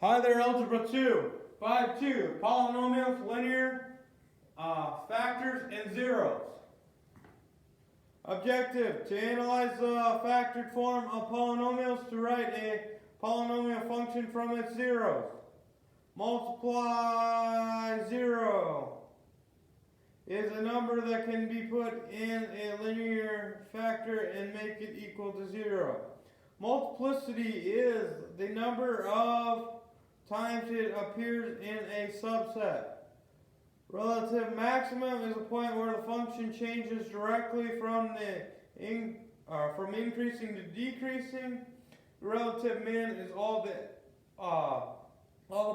Hi there, Algebra 2, 5-2, polynomials, linear factors, and zeros. Objective, to analyze the factored form of polynomials to write a polynomial function from its zeros. Multiply 0 is a number that can be put in a linear factor and make it equal to 0. Multiplicity is the number of times it appears in a subset. Relative maximum is a point where the function changes directly from increasing to decreasing. Relative min is all the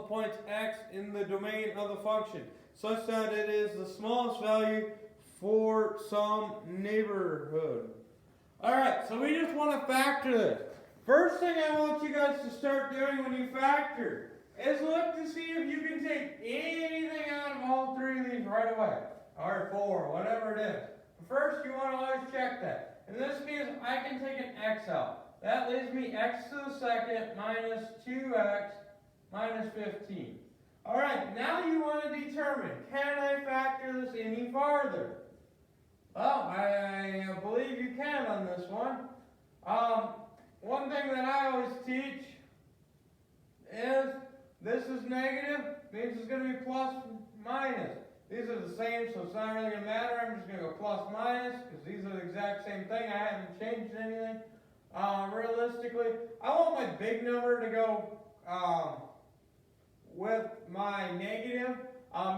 points x in the domain of the function, such that it is the smallest value for some neighborhood. Alright, so we just want to factor this. First thing I want you guys to start doing when you factor is look to see if you can take anything out of all three of these right away. Or four, whatever it is. First, you want to always check that. In this case, I can take an x out. That leaves me x to the second minus 2x minus 15. Alright, now you want to determine, can I factor this any farther? Well, I believe you can on this one. One thing that I always teach is this is negative, means it's going to be plus minus. These are the same, so it's not really going to matter. I'm just going to go plus minus because these are the exact same thing. I haven't changed anything. Realistically, I want my big number to go with my negative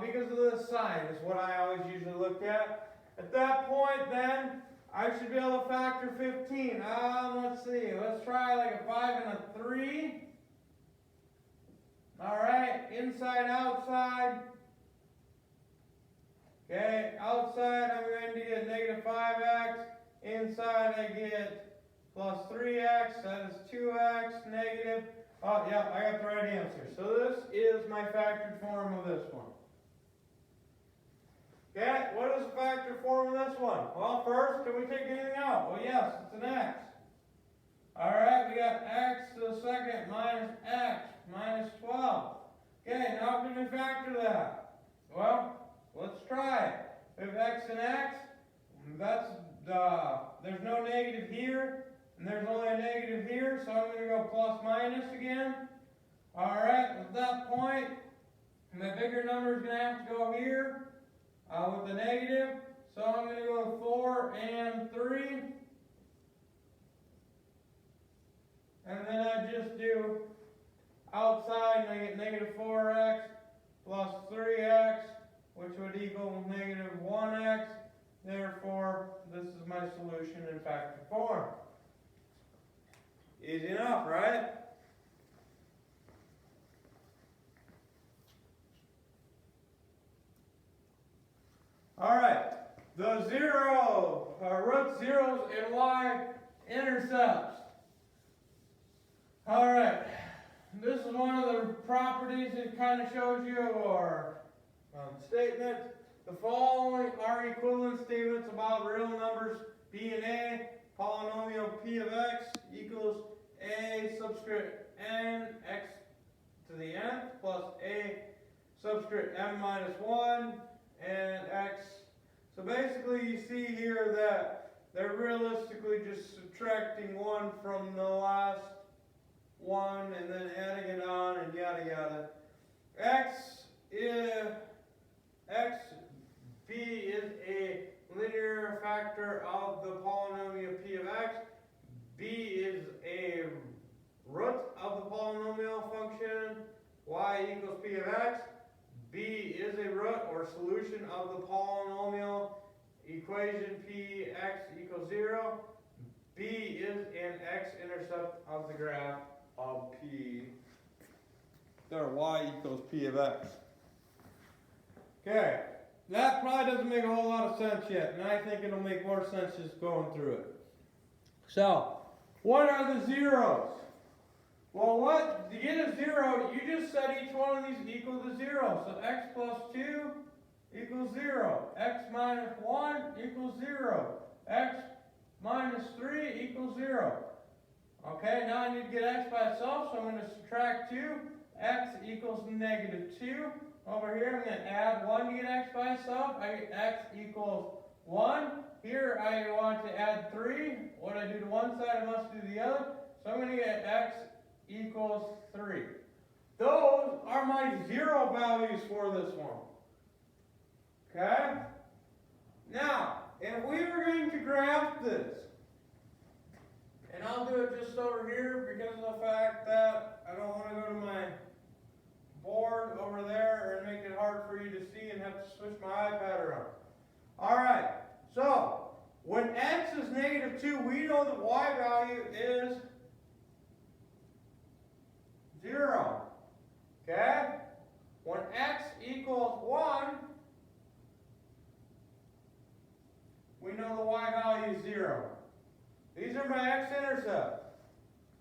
because of the sign is what I always usually look at. At that point, then, I should be able to factor 15. Let's see. Let's try like a 5 and a 3. Alright, inside, outside. Okay, outside I'm going to get negative 5x. Inside I get plus 3x. That is 2x negative. Oh, yeah, I got the right answer. So this is my factored form of this one. Okay, what is the factored form of this one? Well, first, can we take anything out? Well, yes, it's an x. Alright, we got x to the second minus x minus 12. Okay, now can we factor that? Well, let's try it. We have x and x. There's no negative here, and there's only a negative here, so I'm going to go plus minus again. Alright, at that point, my bigger number is going to have to go here with the negative. So I'm going to go with 4 and 3. And then I just do outside, and I get negative 4x plus 3x, which would equal negative 1x. Therefore, this is my solution in factored form. Easy enough, right? Alright, the root zeros and y-intercepts. Alright, this is one of the properties it kind of shows you, or statement. The following are equivalent statements about real numbers b and a. Polynomial p of x equals a subscript n x to the nth plus a subscript m minus 1 and x. So basically you see here that they're realistically just subtracting 1 from the last one and then adding it on and yada yada. B is a linear factor of the polynomial p of x. B is a root of the polynomial function y equals p of x. B is a root or solution of the polynomial equation px equals 0. B is an x-intercept of the graph of p. There, y equals p of x. Okay, that probably doesn't make a whole lot of sense yet, and I think it'll make more sense just going through it. So, what are the zeros? Well, to get a 0, you just set each one of these equal to 0. So x plus 2 equals 0. X minus 1 equals 0. X minus 3 equals 0. Okay, now I need to get x by itself, so I'm going to subtract 2. X equals negative 2. Over here, I'm going to add 1 to get x by itself. I get x equals 1. Here, I want to add 3. What I do to one side, I must do the other. So I'm going to get x equals 3. Those are my 0 values for this one. Okay? Now, if we were going to graph this, and I'll do it just over here because of the fact that I don't want to go to my board over there and make it hard for you to see and have to switch my iPad around. Alright, so when x is negative 2, we know the y value is 0. Okay? When x equals 1, we know the y value is 0. These are my x-intercepts.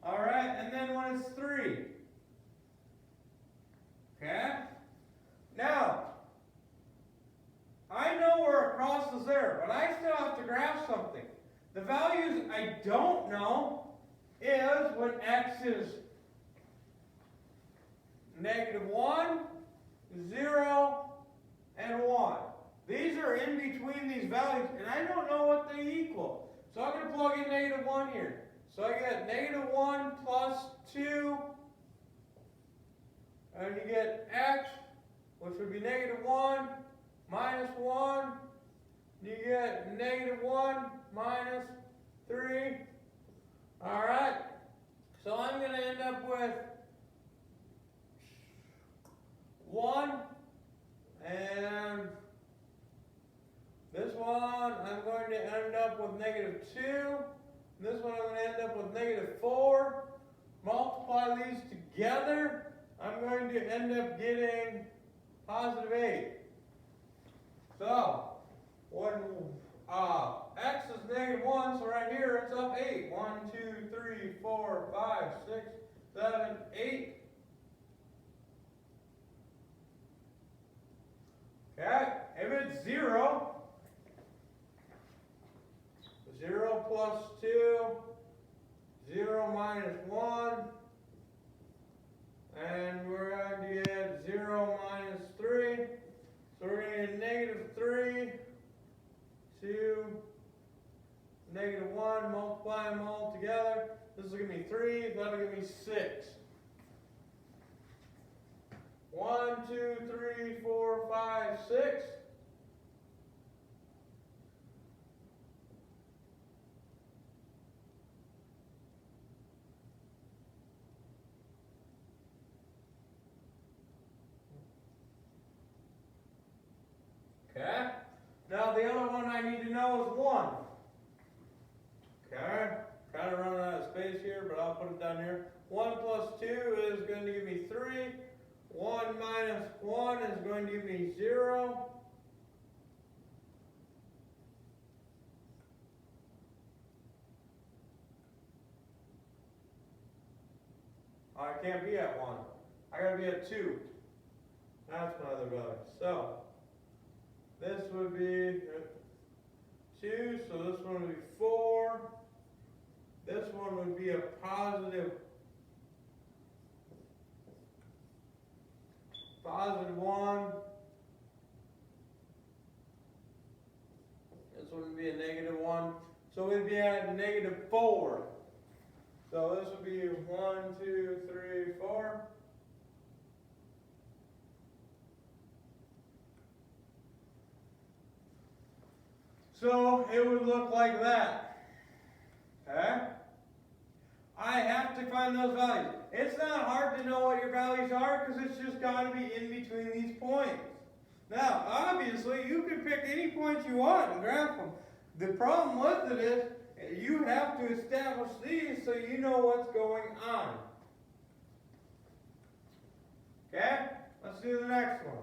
Alright, and then when it's 3. Okay? Now, I know where across is there, but I still have to graph something. The values I don't know is when x is negative 1, 0, and 1. These are in between these values, and I don't know what they equal. So I'm going to plug in negative 1 here. So I get negative 1 plus 2, and you get x, which would be negative 1 minus 1. You get negative 1 minus 3. Alright, so I'm going to end up with 1, and this one I'm going to end up with negative 2. This one I'm going to end up with negative 4. Multiply these together, I'm going to end up getting positive 8. So, when x is negative 1, so right here it's up 8. 1, 2, 3, 4, 5, 6, 7, 8. Okay, if it's 0, 0 plus 2, 0 minus 1, and we're going to get 0 minus 3. So we're going to get negative 3, 2, negative 1, multiply them all together. This is going to be 3, that'll give me 6. 1, 2, 3, 4, 5, 6. Okay. Now the other one I need to know is 1. Okay. Kind of running out of space here, but I'll put it down here. 1 plus 2 is going to give me 3. 1 minus 1 is going to give me 0. I can't be at 1. I gotta be at 2. That's my other value. So, this would be 2, so this one would be 4. This one would be a positive 1. This one would be a negative 1. So we'd be at negative 4. So this would be 1, 2, 3, 4. So it would look like that. Okay? I have to find those values. It's not hard to know what your values are because it's just got to be in between these points. Now, obviously, you can pick any points you want and graph them. The problem with it is you have to establish these so you know what's going on. Okay? Let's do the next one.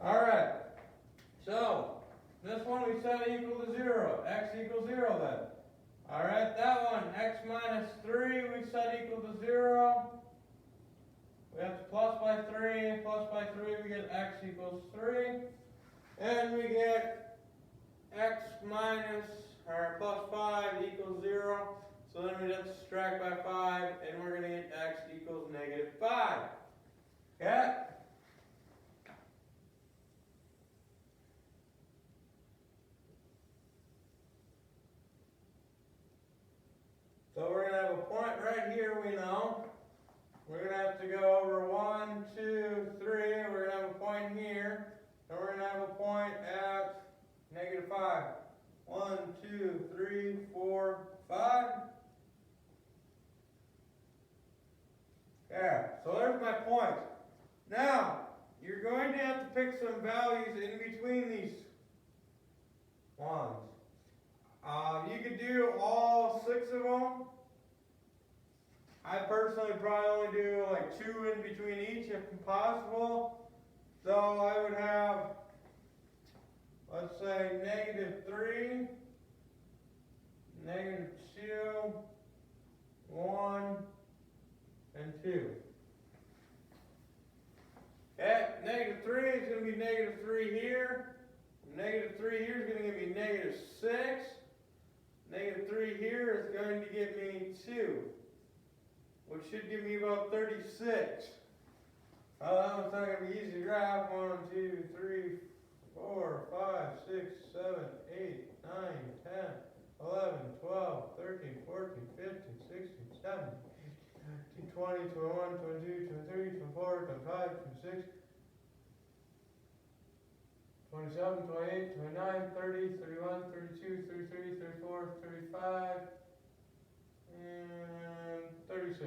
Alright, so x equals 0 then. Alright, that one, x minus 3, we set equal to 0. We have to plus by 3, we get x equals 3. And we get x minus, or plus 5 equals 0. So then we have to subtract by 5, and we're going to get x equals negative 5. Okay? So we're going to have a point right here, we know. We're going to have to go over 1, 2, 3. We're going to have a point here. And we're going to have a point at negative 5. 1, 2, 3, 4, 5. Yeah, so there's my point. Now, you're going to have to pick some values in between these ones. You could do all 6 of them. I personally probably only do like 2 in between each if possible. So I would have, let's say, negative 3, negative 2, 1, and 2. Okay, negative 3 is going to be negative 3 here. Negative 3 here is going to give me negative 6. Negative 3 here is going to give me 2, which should give me about 36. Oh, that one's not going to be easy to graph. 1, 2, 3, 4, 5, 6, 7, 8, 9, 10, 11, 12, 13, 14, 15, 16, 17, 18, 20, 21, 22, 23, 24, 25, 26, 27, 28, 29, 30, 31, 32, 33, 34, 35, and 36.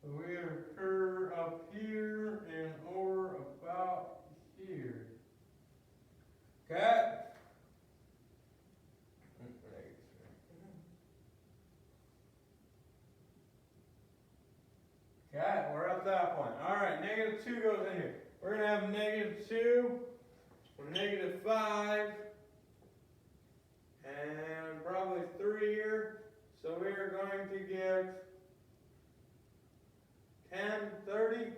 So we occur up here and over about here. Okay? Okay, we're at that point. Alright, negative 2 goes in here. We're going to have negative 2, or negative 5, and probably 3 here. So we are going to get 10, 30. 1, 2, 3.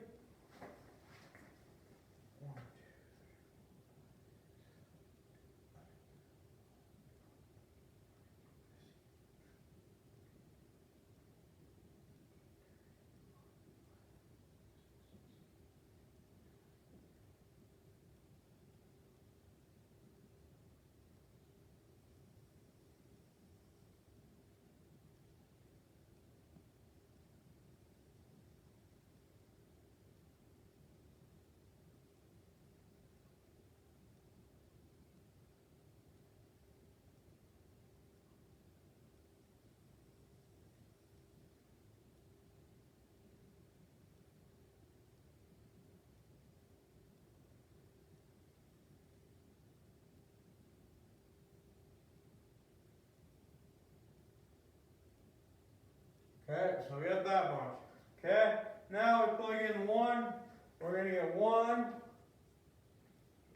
Okay, so we got that much. Okay, now we plug in 1. We're going to get 1.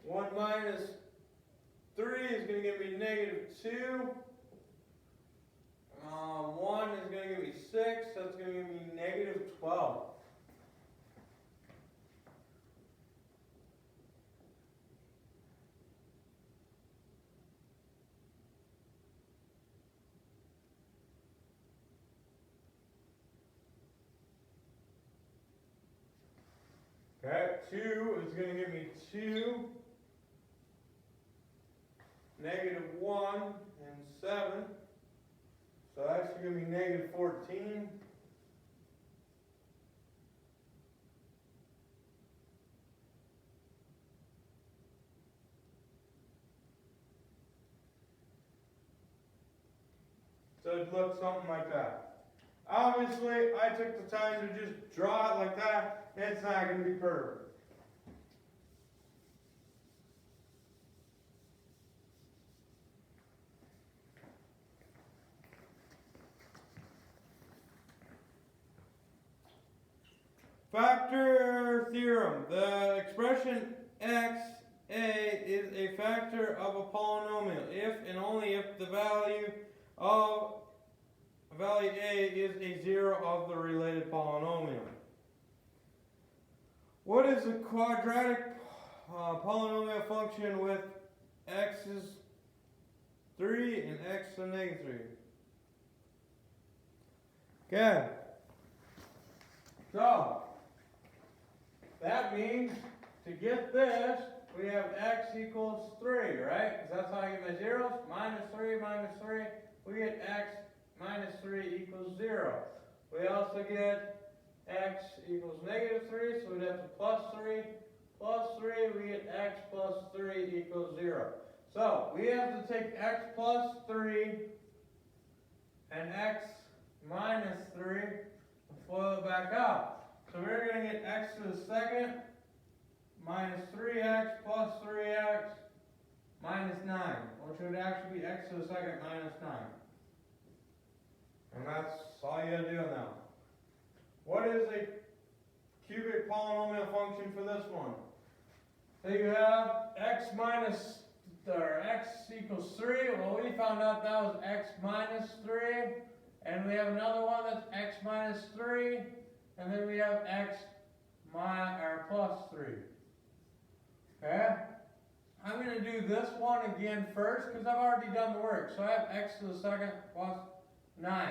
1 minus 3 is going to give me negative 2. 1 is going to give me 6. That's going to give me negative 12. Okay, 2 is going to give me 2, negative 1, and 7. So that's going to be negative 14. So it looks something like that. Obviously, I took the time to just draw it like that. It's not going to be perfect. Factor theorem. The expression XA is a a factor of a polynomial if and only if the value A is a zero of the related polynomial. What is a quadratic polynomial function with x is 3 and x to the negative 3? Okay. So, that means to get this, we have x equals 3, right? Because that's how I get my zeros. Minus 3 minus 3, we get x minus 3 equals 0. We also get x equals negative 3, so we'd have to plus 3. Plus 3, we get x plus 3 equals 0. So, we have to take x plus 3 and x minus 3 and FOIL it back out. So we're going to get x to the second minus 3x plus 3x minus 9, which would actually be x to the second minus 9. And that's all you gotta do now. What is a cubic polynomial function for this one? So you have x equals 3. Well, we found out that was x minus 3. And we have another one that's x minus 3. And then we have x plus 3. Okay? I'm going to do this one again first because I've already done the work. So I have x to the second plus 9.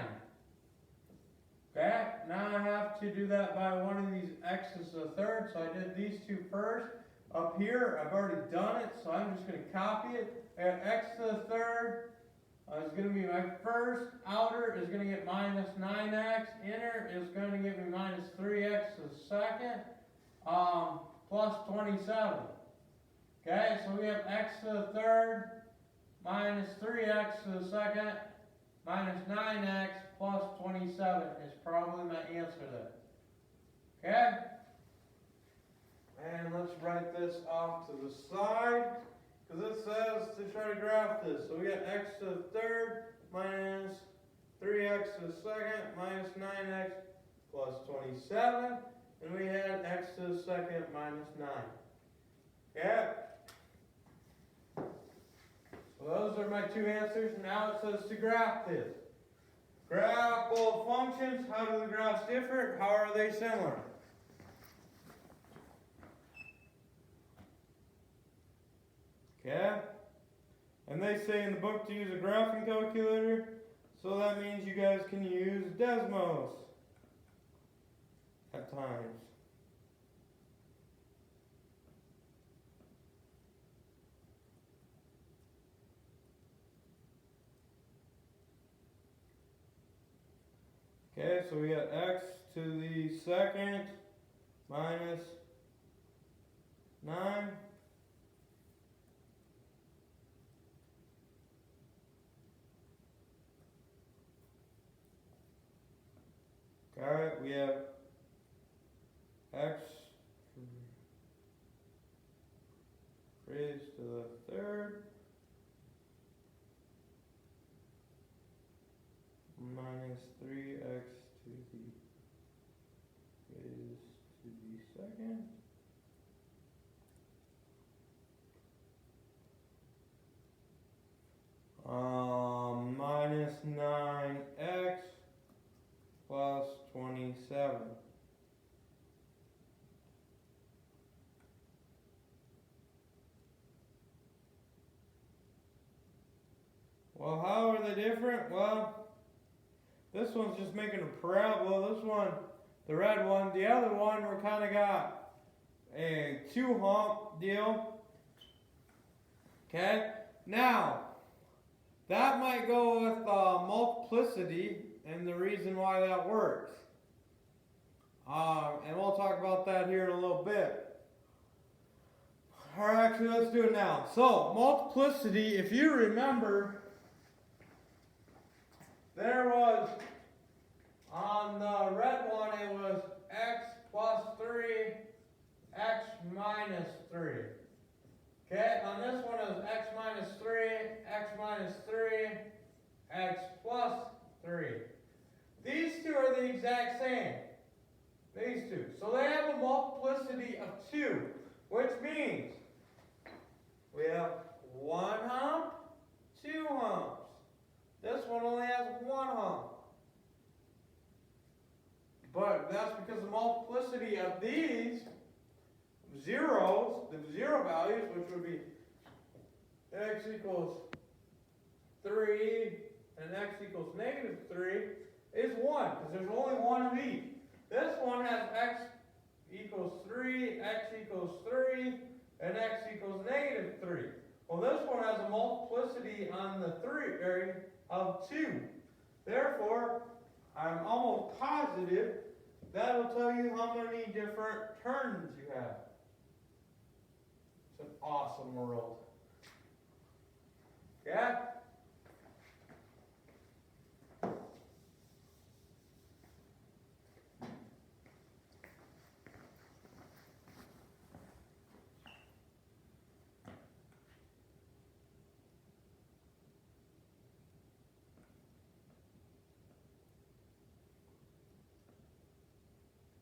Okay? Now I have to do that by one of these x's to the third. So I did these two first. Up here, I've already done it, so I'm just going to copy it. I have x to the third is going to be my first. Outer is going to get minus 9x. Inner is going to give me minus 3x to the second plus 27. Okay, so we have x to the third minus 3x to the second minus 9x plus 27 is probably my answer there. Okay? And let's write this off to the side because it says to try to graph this. So we got x to the third minus 3x to the second minus 9x plus 27. And we had x to the second minus 9. Okay? So those are my two answers. Now it says to graph this. Graph both functions. How do the graphs differ? How are they similar? Okay? And they say in the book to use a graphing calculator. So that means you guys can use Desmos at times. Okay, so we got x to the second minus 9. Alright, we have x raised to the third minus 3x to the raised to the second minus 9x plus 27. Well, how are they different? Well, this one's just making a parabola. This one, the red one, the other one, we're kind of got a two hump deal. Okay? Now, that might go with multiplicity and the reason why that works. And we'll talk about that here in a little bit. Or actually, let's do it now. So, multiplicity, if you remember, there was, on the red one, it was x plus 3, x minus 3. Okay, on this one it was x minus 3, x minus 3, x plus 3. These two are the exact same. These two. So they have a multiplicity of 2, which means we have one hump, two humps. This one only has one hump. But that's because the multiplicity of these zeros, the zero values, which would be x equals 3 and x equals negative 3, is 1, because there's only one of each. This one has x equals 3, x equals 3, and x equals negative 3. Well, this one has a multiplicity on the 3 of 2. Therefore, I'm almost positive that'll tell you how many different terms you have. It's an awesome world. Yeah?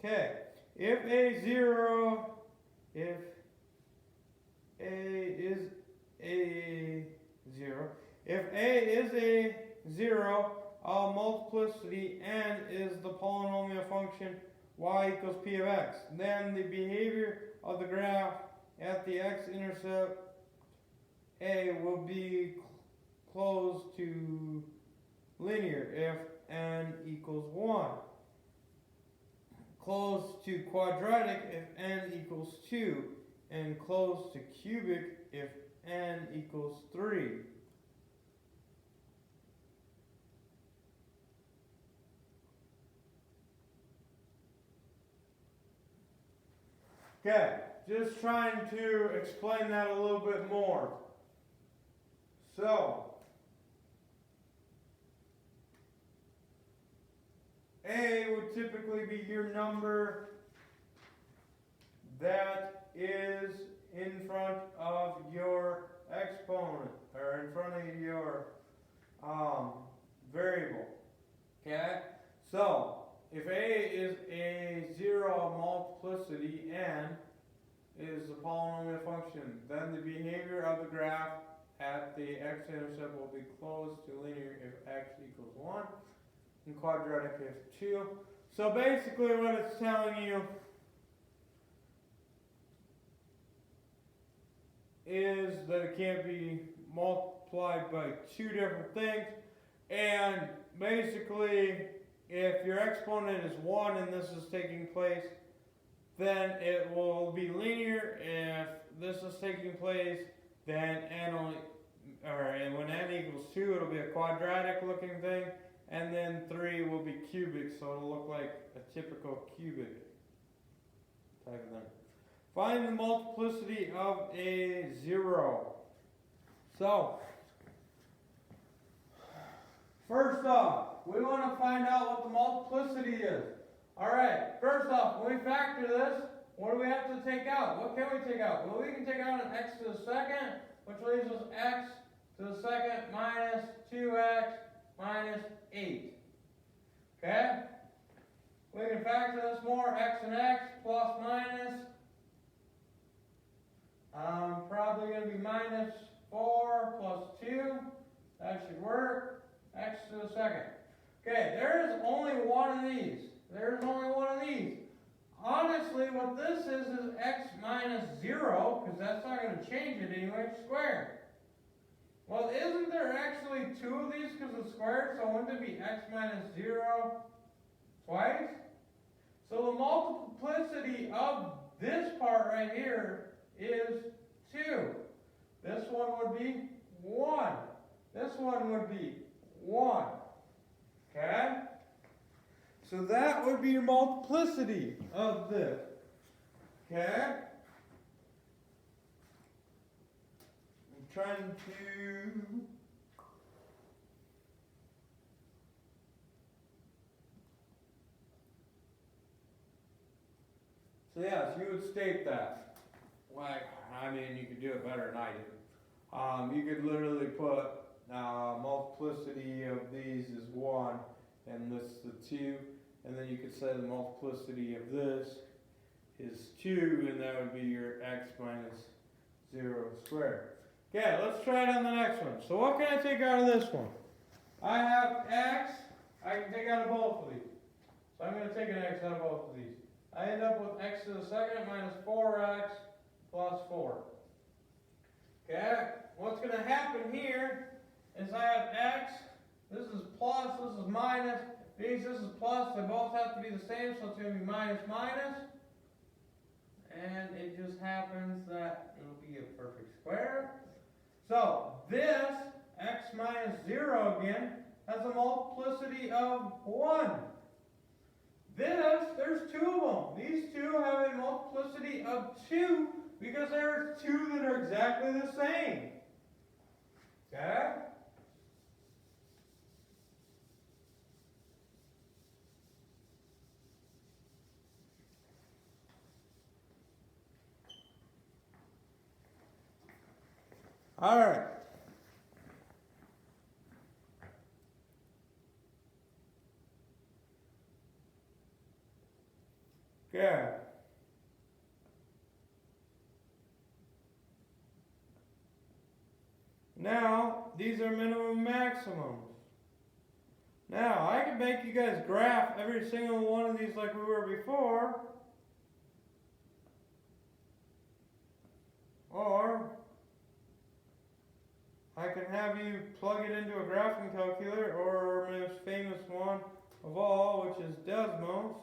Okay, if A is a zero, our multiplicity n is the polynomial function y equals p of x. Then the behavior of the graph at the x-intercept a will be close to linear if n equals 1. Close to quadratic if n equals 2, and close to cubic if n equals 3. Okay, just trying to explain that a little bit more. So, A would typically be your number that is in front of your exponent, or in front of your variable. Okay? So, if A is a zero multiplicity, n is the polynomial function, then the behavior of the graph at the x-intercept will be close to linear if x equals 1. And quadratic if 2. So basically what it's telling you is that it can't be multiplied by two different things. And basically, if your exponent is 1 and this is taking place, then it will be linear. If this is taking place, then and when n equals 2, it'll be a quadratic looking thing. And then 3 will be cubic, so it'll look like a typical cubic type of thing. Find the multiplicity of a zero. So, first off, we want to find out what the multiplicity is. Alright, first off, when we factor this, what do we have to take out? What can we take out? Well, we can take out an x to the second, which leaves us x to the second minus 2x minus 8. Okay? We can factor this more, x and x, plus minus. Probably going to be minus 4 plus 2. That should work. X to the second. Okay, there is only one of these. There's only one of these. Honestly, what this is x minus 0, because that's not going to change it anyway, squared. Well, isn't there actually two of these because it's squared? So wouldn't it be x minus 0 twice? So the multiplicity of this part right here is 2. This one would be 1. This one would be 1. Okay? So that would be your multiplicity of this. Okay? I'm trying to... So yes, you would state that. Like, I mean, you could do it better than I do. You could literally put multiplicity of these is 1, and this is the 2, and then you could say the multiplicity of this is 2, and that would be your x minus 0 squared. Okay, let's try it on the next one. So what can I take out of this one? I have x. I can take out of both of these. So I'm going to take an x out of both of these. I end up with x to the second minus 4x plus 4. Okay, what's going to happen here is I have x. This is plus, this is minus. This is plus. They both have to be the same, so it's going to be minus minus. And it just happens that it'll be a perfect square. So this x minus 0 again has a multiplicity of 1. This, there's two of them. These two have a multiplicity of 2 because there are two that are exactly the same. Okay? All right. Okay. Now, these are minimum maximums. Now, I can make you guys graph every single one of these like we were before. Or I can have you plug it into a graphing calculator, or our most famous one of all, which is Desmos.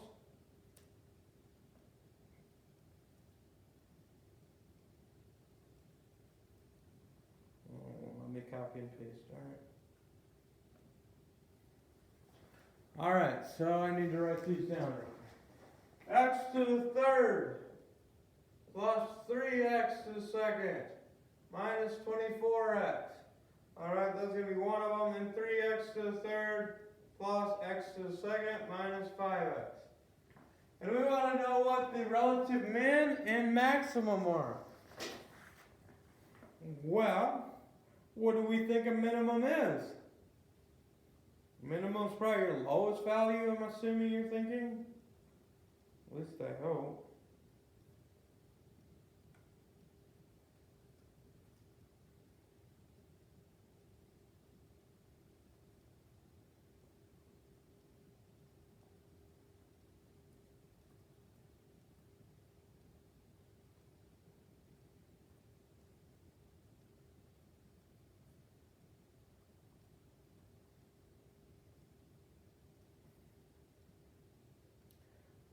Let me copy and paste, alright. Alright, so I need to write these down. X to the third plus 3x to the second minus 24x. Alright, that's going to be one of them. And 3x to the third plus x to the second minus 5x. And we want to know what the relative min and maximum are. Well, what do we think a minimum is? Minimum is probably your lowest value, I'm assuming you're thinking. At least I hope.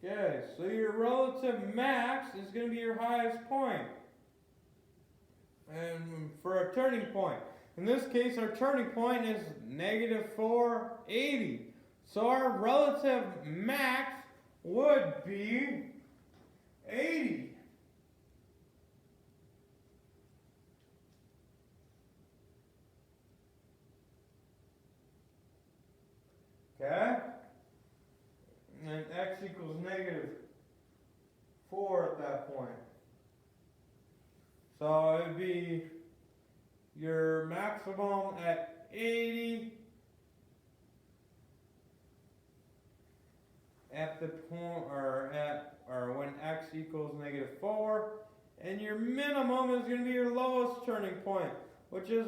Okay, so your relative max is going to be your highest point. And for a turning point. In this case, our turning point is negative 480. So our relative max would be 80. Okay? And x equals negative 4 at that point. So it would be your maximum at 80 at the point, or when x equals negative 4, and your minimum is going to be your lowest turning point, which is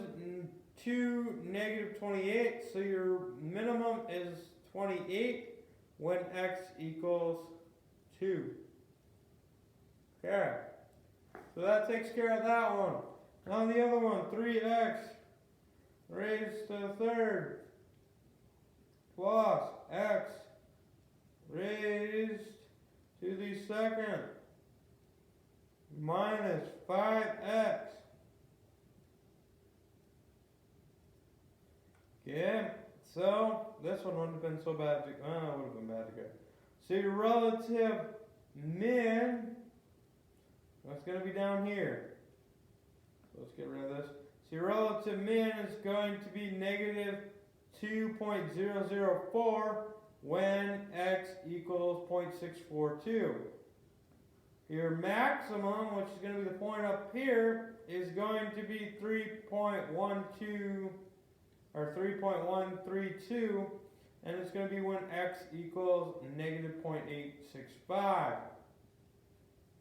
2, negative 28. So your minimum is 28 when x equals 2. Okay. So that takes care of that one. Now the other one, 3x raised to the third plus x raised to the second minus 5x. Okay, so this one wouldn't have been so bad to, it would have been bad to go. So your relative min, that's going to be down here. So let's get rid of this. So your relative min is going to be negative 2.004 when x equals 0.642. Your maximum, which is going to be the point up here, is going to be 3.12 or 3.132, and it's going to be when x equals negative 0.865.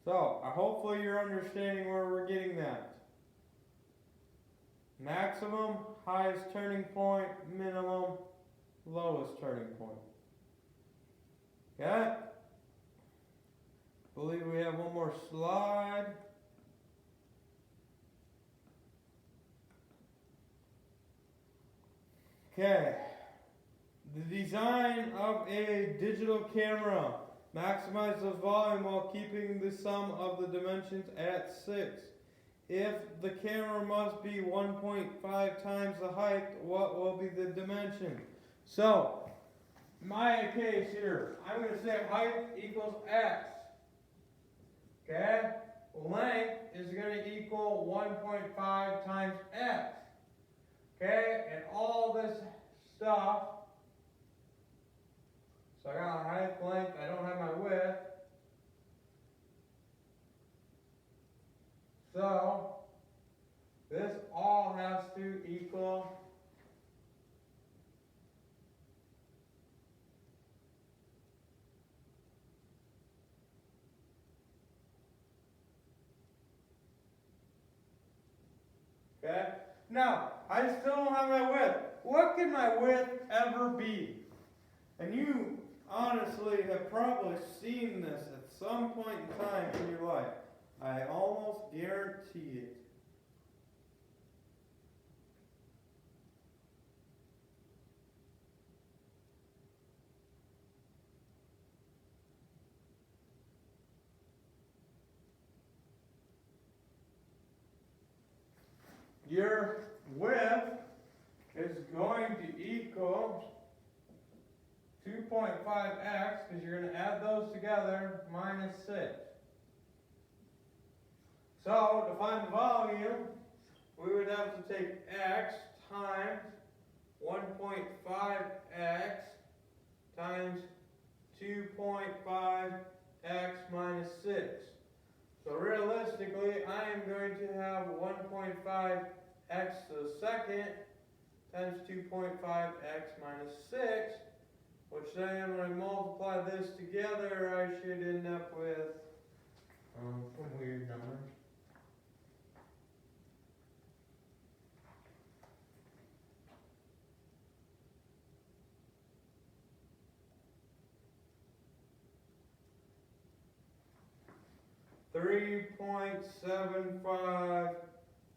So, hopefully you're understanding where we're getting that. Maximum, highest turning point, minimum, lowest turning point. Okay? Believe we have one more slide. Okay. The design of a digital camera maximizes volume while keeping the sum of the dimensions at 6. If the camera must be 1.5 times the height, what will be the dimension? So, my case here, I'm going to say height equals x. Okay? Length is going to equal 1.5 times x. Okay? And all this stuff. So I got my height, length, I don't have my width. So, this all has to equal okay? Now, I still don't have my width. What can my width ever be? And you honestly have probably seen this at some point in time in your life. I almost guarantee it. Your width is going to equal 2.5x, because you're going to add those together, minus 6. So, to find the volume, we would have to take x times 1.5x times 2.5x minus 6. So realistically, I am going to have 1.5x to the second times 2.5x minus 6, which then when I multiply this together, I should end up with some weird number. (3.75)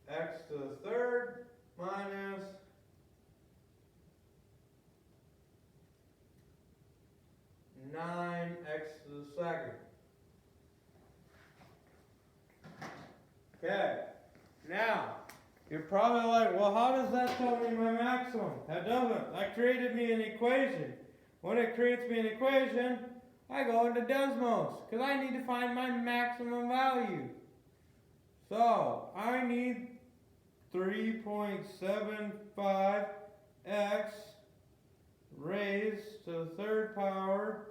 x to the third minus 9x to the second. Okay, now you're probably like, well, how does that tell me my maximum? That doesn't. That created me an equation. When it creates me an equation, I go into Desmos because I need to find my maximum value. So I need 3.75x raised to the third power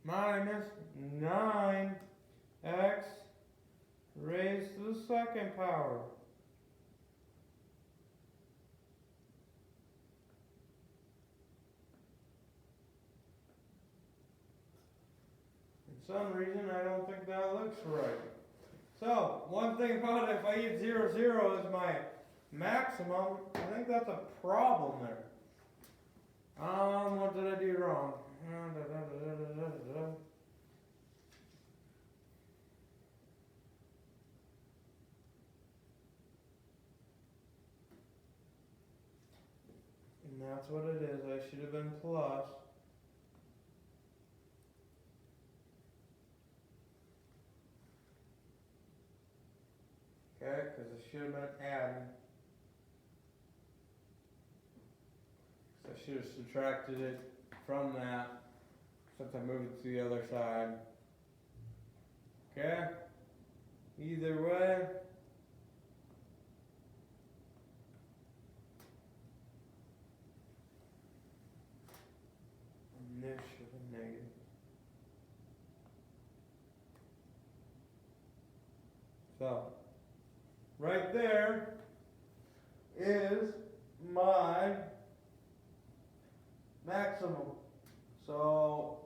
minus 9x raised to the second power. For some reason, I don't think that looks right. So, one thing about it, if I use 0, 0 as my maximum, I think that's a problem there. What did I do wrong? And that's what it is. I should have been plus. Okay, because it should have been adding. So I should have subtracted it from that since I moved it to the other side. Okay? Either way. And this should be negative. So, right there is my maximum. So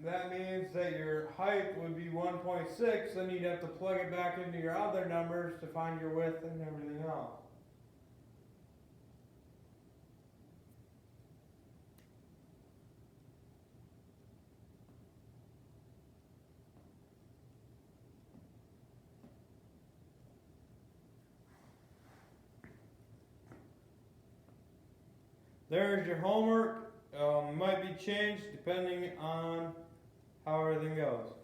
that means that that your height would be 1.6, then you'd have to plug it back into your other numbers to find your width and everything else. There's your homework. Might be changed depending on how everything goes.